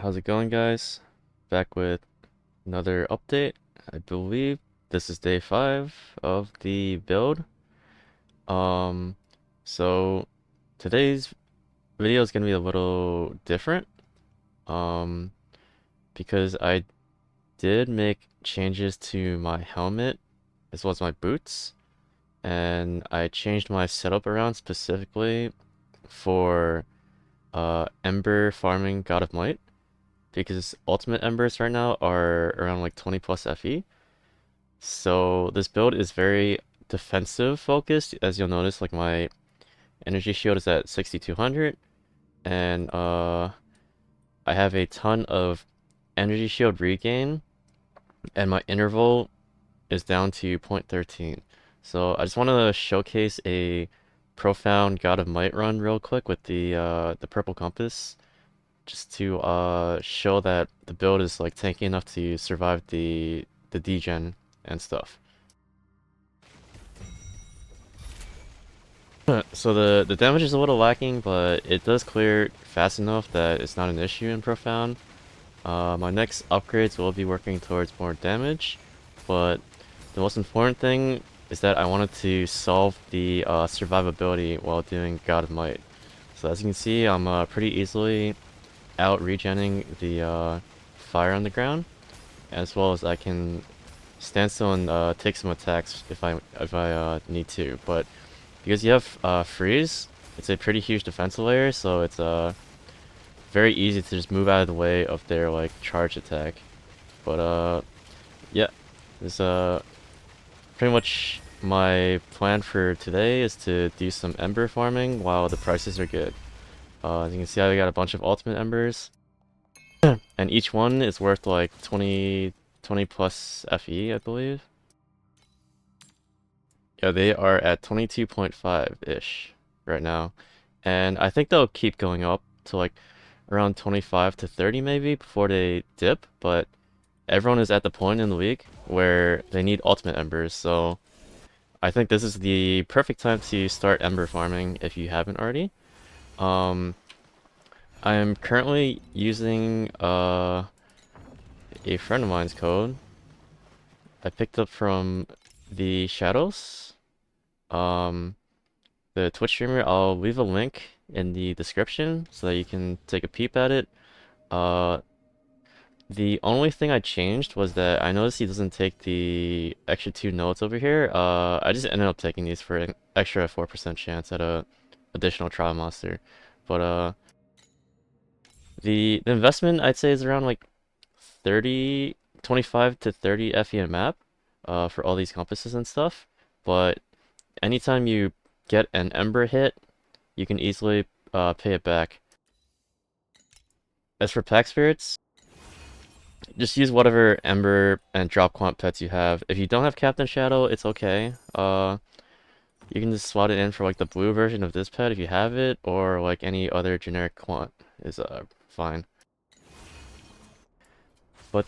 How's it going, guys? Back with another update. I believe this is day 5 of the build. Um, so today's video is gonna be a little different. Um, because I did make changes to my helmet as well as my boots, and I changed my setup around specifically for Ember farming God of Might, because ultimate embers right now are around like 20 plus FE. So this build is very defensive focused, as you'll notice. Like my energy shield is at 6200, and I have a ton of energy shield regain, and my interval is down to 0.13. So I just want to showcase a profound God of Might run real quick with the purple compass, just to show that the build is like tanky enough to survive the degen and stuff. So the damage is a little lacking, but it does clear fast enough that it's not an issue in Profound. My next upgrades will be working towards more damage, but the most important thing is that I wanted to solve the survivability while doing God of Might. So as you can see, I'm pretty easily out regenning the fire on the ground, as well as I can stand still and take some attacks if I need to. But because you have freeze, it's a pretty huge defensive layer, so it's very easy to just move out of the way of their like charge attack. But yeah, this pretty much my plan for today is to do some ember farming while the prices are good. As you can see, I got a bunch of ultimate embers, and each one is worth like 20 plus FE, I believe. Yeah, they are at 22.5-ish right now. And I think they'll keep going up to like around 25 to 30 maybe before they dip, but everyone is at the point in the week where they need ultimate embers, so I think this is the perfect time to start ember farming if you haven't already. Um, I am currently using a friend of mine's code I picked up from the Shadows. Um, the Twitch streamer, I'll leave a link in the description so that you can take a peep at it. Uh, the only thing I changed was that I noticed he doesn't take the extra 2 notes over here. I just ended up taking these for an extra 4% chance at a additional trial monster. But the investment I'd say is around like 30, 25 to 30 FE a map, for all these compasses and stuff. But anytime you get an Ember hit, you can easily pay it back. As for pack spirits, just use whatever Ember and drop quant pets you have. If you don't have Captain Shadow, it's okay. You can just swap it in for like the blue version of this pet if you have it, or like any other generic quant is fine. But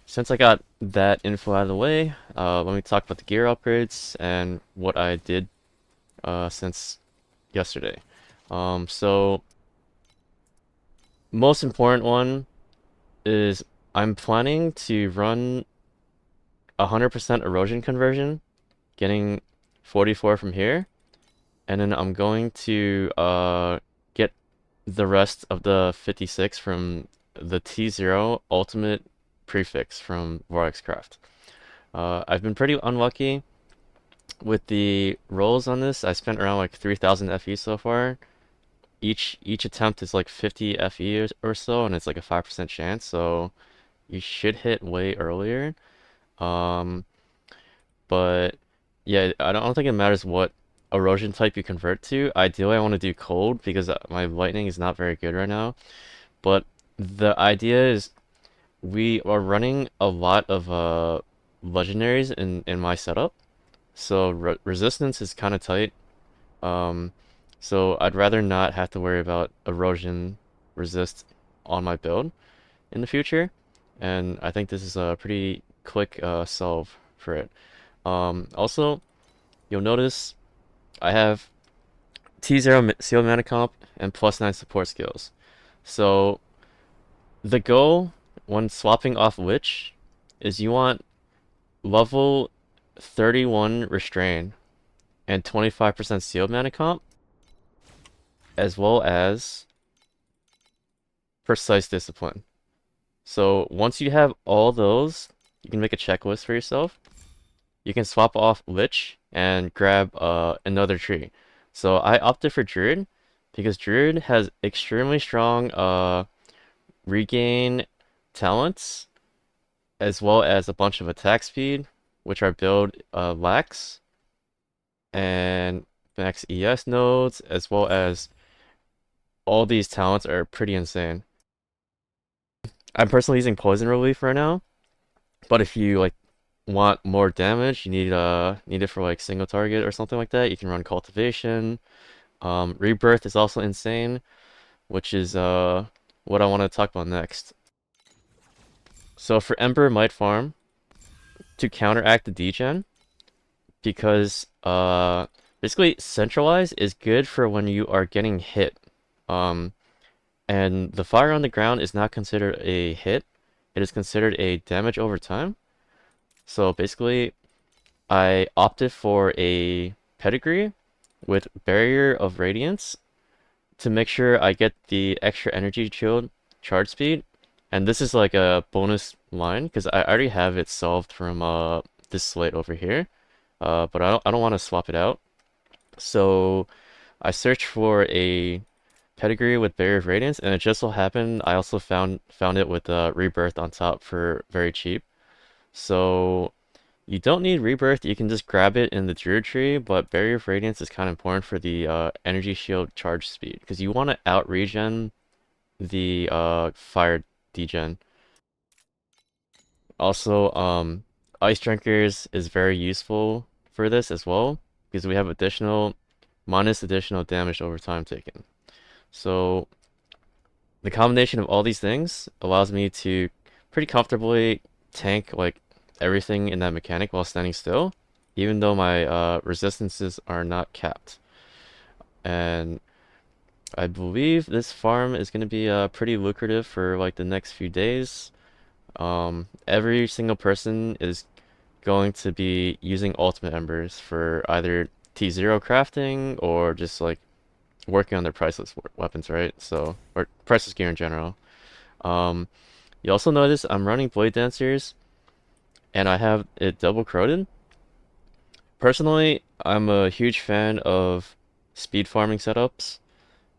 since I got that info out of the way, let me talk about the gear upgrades and what I did since yesterday. So most important one is I'm planning to run 100% erosion conversion, getting 44 from here, and then I'm going to get the rest of the 56 from the T0 ultimate prefix from Vorexcraft. I've been pretty unlucky with the rolls on this. I spent around like 3,000 FE so far. Each attempt is like 50 FE or so, and it's like a 5% chance, so you should hit way earlier. Um, but yeah, I don't think it matters what erosion type you convert to. Ideally, I want to do cold because my lightning is not very good right now. But the idea is we are running a lot of legendaries in my setup, so resistance is kind of tight. Um, so I'd rather not have to worry about erosion resist on my build in the future, and I think this is a pretty quick solve for it. Also, you'll notice I have T0 sealed mana comp and +9 support skills. So the goal when swapping off Lich is you want level 31 Restrain and 25% Sealed Mana Comp, as well as Precise Discipline. So once you have all those, you can make a checklist for yourself. You can swap off Lich and grab another tree. So I opted for Druid because Druid has extremely strong regain talents as well as a bunch of attack speed, which our build lacks, and max ES nodes, as well as all these talents are pretty insane. I'm personally using Poison Relief right now, but if you like want more damage, you need it for like single target or something like that, you can run Cultivation. Rebirth is also insane, which is what I want to talk about next. So for Ember Might Farm, to counteract the degen, because basically Centralize is good for when you are getting hit. Um and the fire on the ground is not considered a hit. It is considered a damage over time. So basically I opted for a pedigree with Barrier of Radiance to make sure I get the extra energy shield charge speed. And this is like a bonus line because I already have it solved from this slate over here. But I don't want to swap it out. So I searched for a pedigree with Barrier of Radiance, and it just so happened I also found it with Rebirth on top for very cheap. So you don't need Rebirth, you can just grab it in the Druid tree, but Barrier of Radiance is kind of important for the energy shield charge speed, because you want to out regen the fire degen. Also, Ice Drinkers is very useful for this as well, because we have additional damage over time taken. So the combination of all these things allows me to pretty comfortably tank like everything in that mechanic while standing still, even though my resistances are not capped. And I believe this farm is going to be pretty lucrative for like the next few days. Every single person is going to be using ultimate embers for either T0 crafting or just like working on their priceless weapons, right? So, or priceless gear in general. Um, you also notice I'm running Blade Dancers and I have it double corroded. Personally, I'm a huge fan of speed farming setups,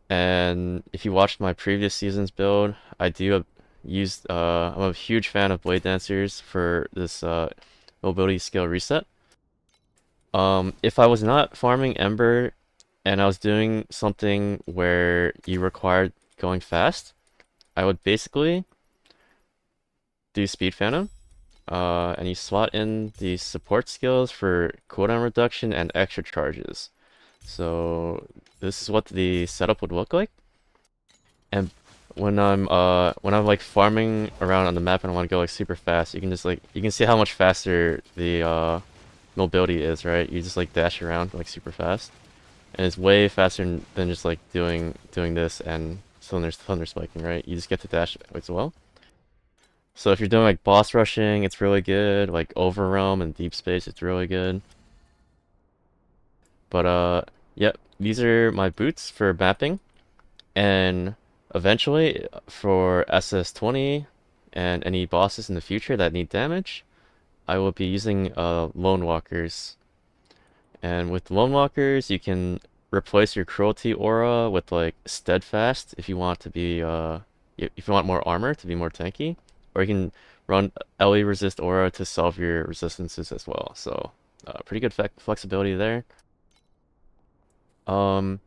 and if you watched my previous season's build, I do use I'm a huge fan of Blade Dancers for this mobility skill reset. If I was not farming Ember and I was doing something where you required going fast, I would basically do Speed Phantom, and you slot in the support skills for cooldown reduction and extra charges. So this is what the setup would look like. And when I'm like farming around on the map and I want to go like super fast, you can just like you can see how much faster the mobility is, right? You just like dash around like super fast, and it's way faster than just like doing this and thunder spiking, right? You just get to dash as well. So if you're doing like boss rushing, it's really good. Like Overrealm and Deep Space, it's really good. But yep, these are my boots for mapping, and eventually for SS20 and any bosses in the future that need damage, I will be using Lone Walkers. And with Lone Walkers, you can replace your Cruelty aura with like Steadfast if you want to be if you want more armor to be more tanky, or you can run LE Resist aura to solve your resistances as well. So pretty good flexibility there. Um,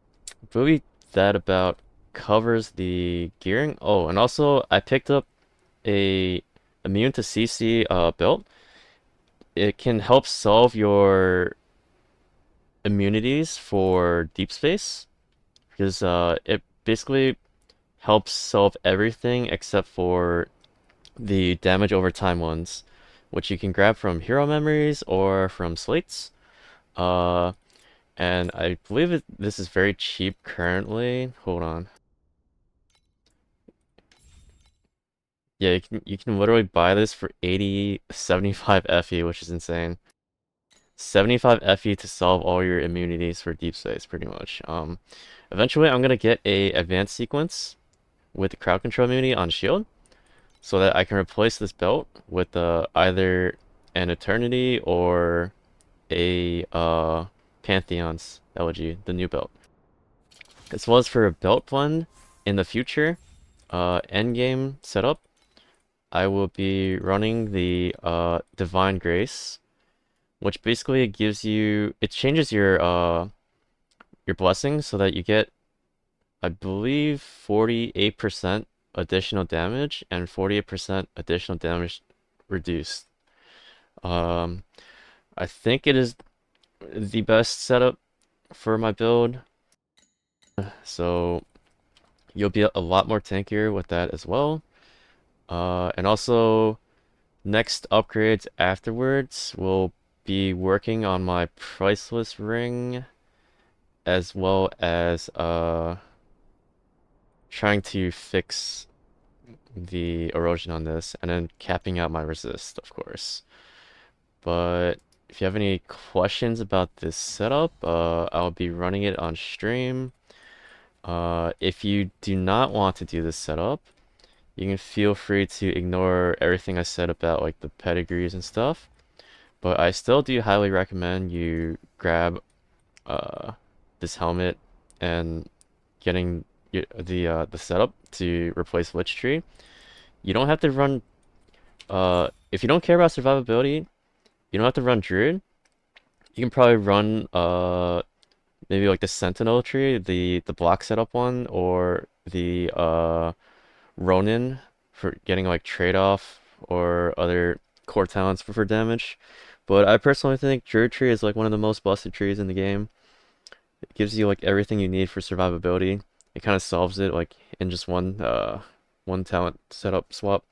really that about covers the gearing. Oh, and also I picked up a immune to CC belt. It can help solve your immunities for deep space because it basically helps solve everything except for the damage over time ones, which you can grab from hero memories or from slates. Uh, and I believe this is very cheap currently. Hold on. Yeah, you can literally buy this for 80, 75 FE, which is insane. 75 FE to solve all your immunities for deep space, pretty much. Eventually I'm gonna get a advanced sequence with the crowd control immunity on shield, so that I can replace this belt with either an Eternity or a Pantheon's elegy, the new belt. As well as for a belt blend in the future, endgame setup, I will be running the Divine Grace, which basically it changes your blessing so that you get, I believe, 48% additional damage and 48% additional damage reduced. Um, I think it is the best setup for my build, so you'll be a lot more tankier with that as well. And also, next upgrades afterwards will be working on my priceless ring, as well as trying to fix the erosion on this, and then capping out my resist, of course. But if you have any questions about this setup, I'll be running it on stream. If you do not want to do this setup, you can feel free to ignore everything I said about like the pedigrees and stuff. But I still do highly recommend you grab uh, this helmet and getting the setup to replace Lich Tree. You don't have to run if you don't care about survivability, you don't have to run Druid. You can probably run maybe like the Sentinel tree, the block setup one, or the Ronin for getting like trade-off or other core talents for damage. But I personally think Druid tree is like one of the most busted trees in the game. It gives you like everything you need for survivability. It kind of solves it like in just one talent setup swap.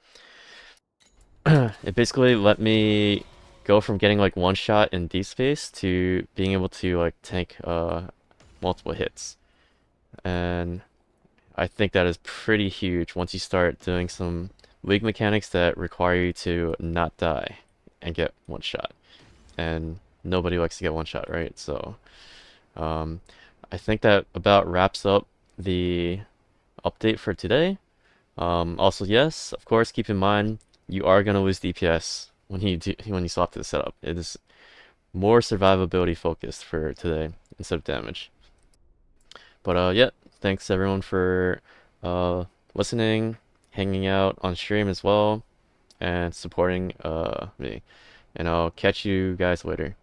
It basically let me go from getting like one shot in deep space to being able to like tank multiple hits. And I think that is pretty huge once you start doing some league mechanics that require you to not die and get one shot. And nobody likes to get one shot, right? So um, I think that about wraps up the update for today. Also, yes, of course, keep in mind you are gonna lose DPS when you swap to the setup. It is more survivability focused for today instead of damage. But yeah, thanks everyone for uh listening, hanging out on stream as well, and supporting me. And I'll catch you guys later.